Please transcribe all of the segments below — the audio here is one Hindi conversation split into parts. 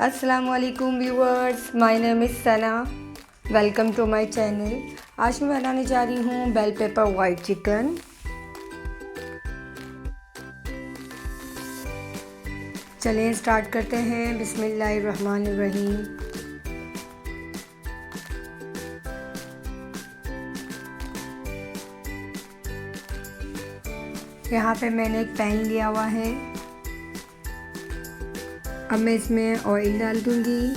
अस्सलामुअलैकुम viewers, my name is Sana. Welcome to my channel. आज मैं बनाने जा रही हूँ बेल पेपर वाइट चिकन। चलें स्टार्ट करते हैं। बिस्मिल्लाहिर्रहमानिर्रहीम। यहाँ पे मैंने एक पैन लिया हुआ है। अब मैं इसमें ऑयल डाल दूँगी।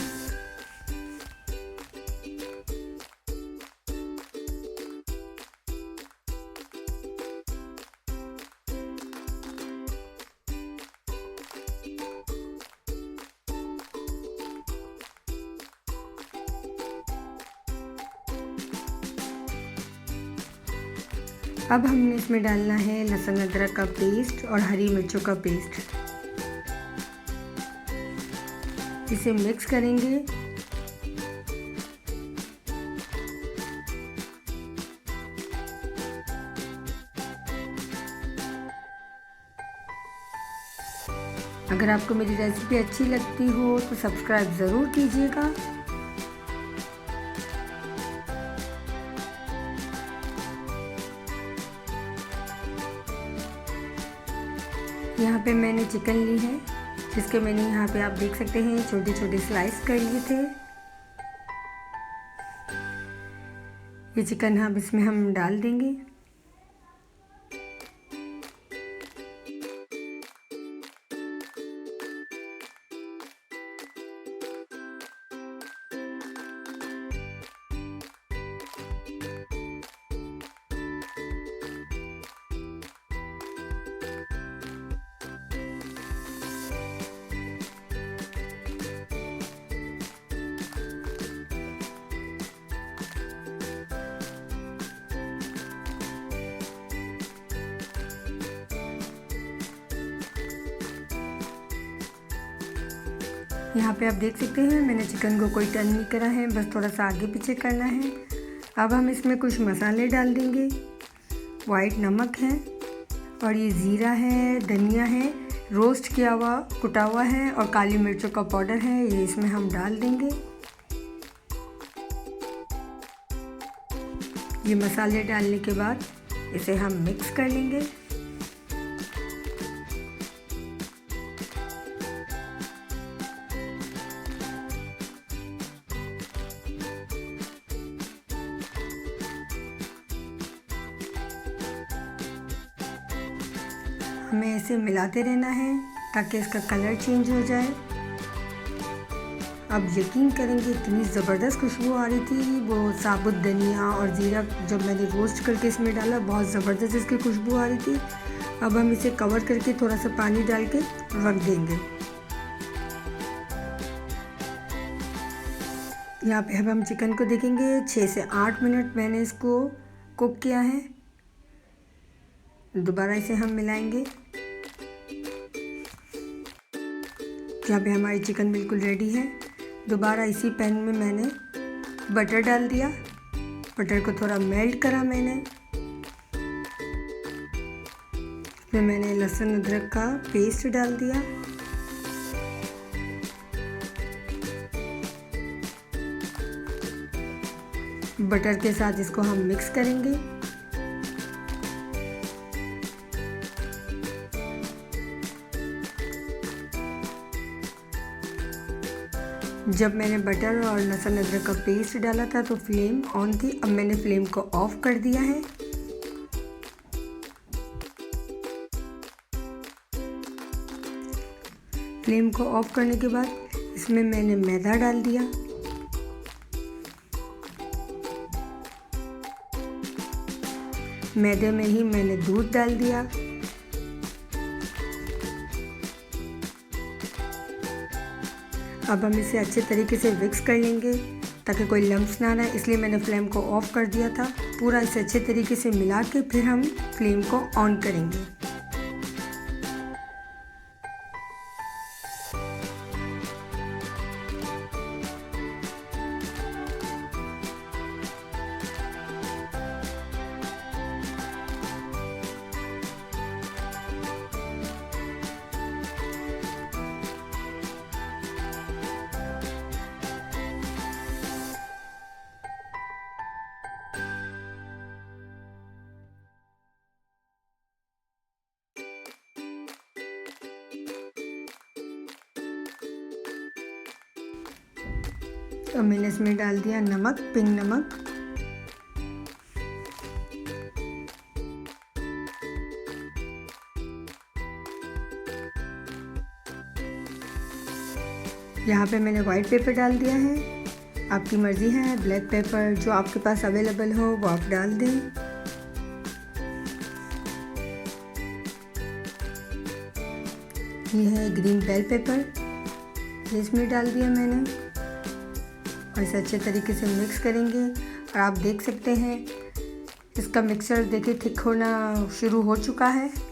अब हमने इसमें डालना है लहसुन अदरक का पेस्ट और हरी मिर्चों का पेस्ट। इसे मिक्स करेंगे। अगर आपको मेरी रेसिपी अच्छी लगती हो तो सब्सक्राइब ज़रूर कीजिएगा। यहाँ पे मैंने चिकन ली है, जिसके मैंने यहाँ पे आप देख सकते हैं छोटे छोटे स्लाइस कर लिए थे। ये चिकन अब इसमें हम डाल देंगे। यहाँ पे आप देख सकते हैं मैंने चिकन को कोई टर्न नहीं करा है, बस थोड़ा सा आगे पीछे करना है। अब हम इसमें कुछ मसाले डाल देंगे। वाइट नमक है और ये ज़ीरा है, धनिया है, रोस्ट किया हुआ कुटा हुआ है और काली मिर्चों का पाउडर है, ये इसमें हम डाल देंगे। ये मसाले डालने के बाद इसे हम मिक्स कर लेंगे। हमें इसे मिलाते रहना है ताकि इसका कलर चेंज हो जाए। अब यकीन करेंगे इतनी ज़बरदस्त खुशबू आ रही थी। वो साबुत धनिया और ज़ीरा जब मैंने रोस्ट करके इसमें डाला, बहुत ज़बरदस्त इसकी खुशबू आ रही थी। अब हम इसे कवर करके थोड़ा सा पानी डाल के रख देंगे। यहाँ पे अब हम चिकन को देखेंगे। 6 से 8 मिनट मैंने इसको कुक किया है। दोबारा इसे हम मिलाएंगे। यहाँ पे हमारी चिकन बिल्कुल रेडी है। दोबारा इसी पैन में मैंने बटर डाल दिया। बटर को थोड़ा मेल्ट करा मैंने। इसमें मैंने लहसुन अदरक का पेस्ट डाल दिया। बटर के साथ इसको हम मिक्स करेंगे। जब मैंने बटर और लहसुन अदरक का पेस्ट डाला था तो फ्लेम ऑन थी। अब मैंने फ्लेम को ऑफ कर दिया है। फ्लेम को ऑफ करने के बाद इसमें मैंने मैदा डाल दिया। मैदे में ही मैंने दूध डाल दिया। अब हम इसे अच्छे तरीके से मिक्स कर लेंगे ताकि कोई लम्स ना आए, इसलिए मैंने फ्लेम को ऑफ कर दिया था। पूरा इसे अच्छे तरीके से मिला के फिर हम फ्लेम को ऑन करेंगे। अब मैंने इसमें डाल दिया नमक, पिंक नमक। यहाँ पे मैंने वाइट पेपर डाल दिया है। आपकी मर्ज़ी है, ब्लैक पेपर जो आपके पास अवेलेबल हो वो आप डाल दें। ये है ग्रीन बेल पेपर, ये इसमें डाल दिया मैंने और इसे अच्छे तरीके से मिक्स करेंगे। और आप देख सकते हैं इसका मिक्सचर देखिए थिक होना शुरू हो चुका है।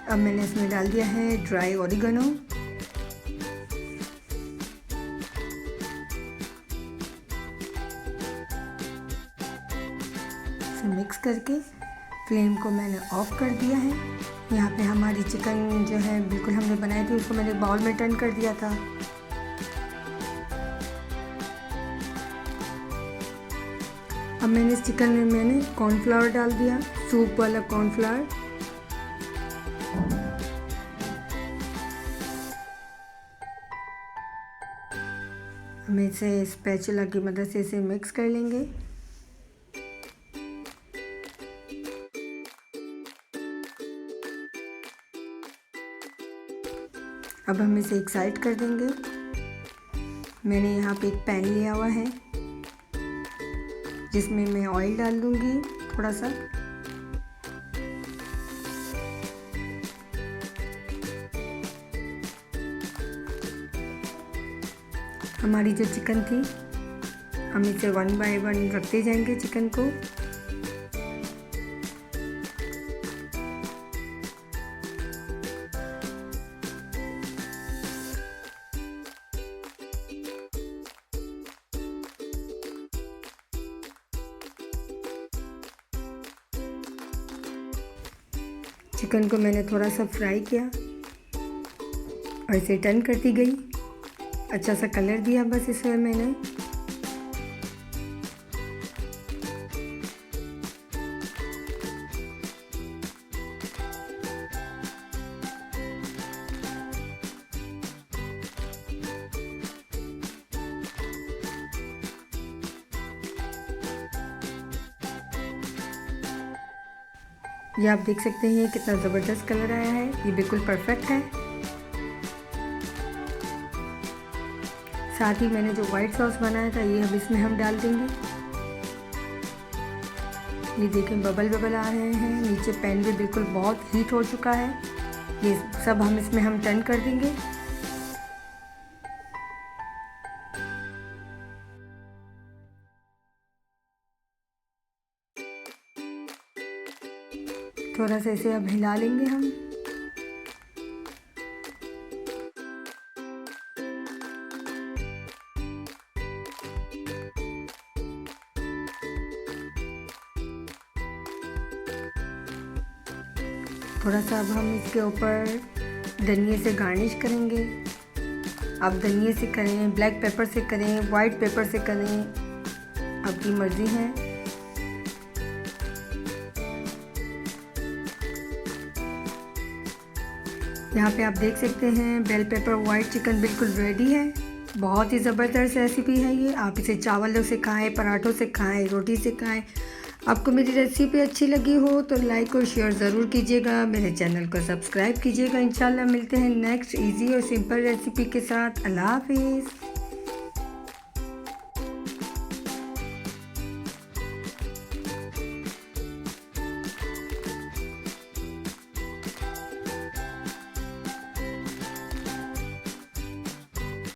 अब मैंने इसमें डाल दिया है ड्राई ओरिगेनो। इसे मिक्स करके फ्लेम को मैंने ऑफ कर दिया है। यहाँ पे हमारी चिकन जो है बिल्कुल हमने बनाई थी, उसको मैंने बाउल में टर्न कर दिया था। अब मैंने इस चिकन में मैंने कॉर्नफ्लावर डाल दिया, सूप वाला कॉर्नफ्लावर। हम इसे स्पैचुला की मदद से इसे मिक्स कर लेंगे। अब हम इसे एक साइड कर देंगे। मैंने यहाँ पे एक पैन लिया हुआ है जिसमें मैं ऑयल डाल दूँगी थोड़ा सा। हमारी जो चिकन थी हम इसे 1 बाय 1 रखते जाएंगे चिकन को। चिकन को मैंने थोड़ा सा फ्राई किया और इसे टर्न करती गई। अच्छा सा कलर दिया बस इसमें मैंने। ये आप देख सकते हैं कितना ज़बरदस्त कलर आया है, ये बिल्कुल परफेक्ट है। साथ ही मैंने जो वाइट सॉस बनाया था ये अब इसमें हम डाल देंगे। ये देखें बबल बबल आ रहे हैं, नीचे पैन भी बिल्कुल बहुत हीट हो चुका है। ये सब हम इसमें हम टर्न कर देंगे। थोड़ा सा इसे अब हिला लेंगे हम। थोड़ा सा अब हम इसके ऊपर धनिया से गार्निश करेंगे। आप धनिया से करें, ब्लैक पेपर से करें, वाइट पेपर से करें, आपकी मर्ज़ी है। यहाँ पे आप देख सकते हैं बेल पेपर वाइट चिकन बिल्कुल रेडी है। बहुत ही ज़बरदस्त रेसिपी है ये। आप इसे चावलों से खाएं, पराठों से खाएं, रोटी से खाएं। आपको मेरी रेसिपी अच्छी लगी हो तो लाइक और शेयर ज़रूर कीजिएगा। मेरे चैनल को सब्सक्राइब कीजिएगा। इंशाल्लाह मिलते हैं नेक्स्ट इजी और सिंपल रेसिपी के साथ। अल्लाह हाफिज़।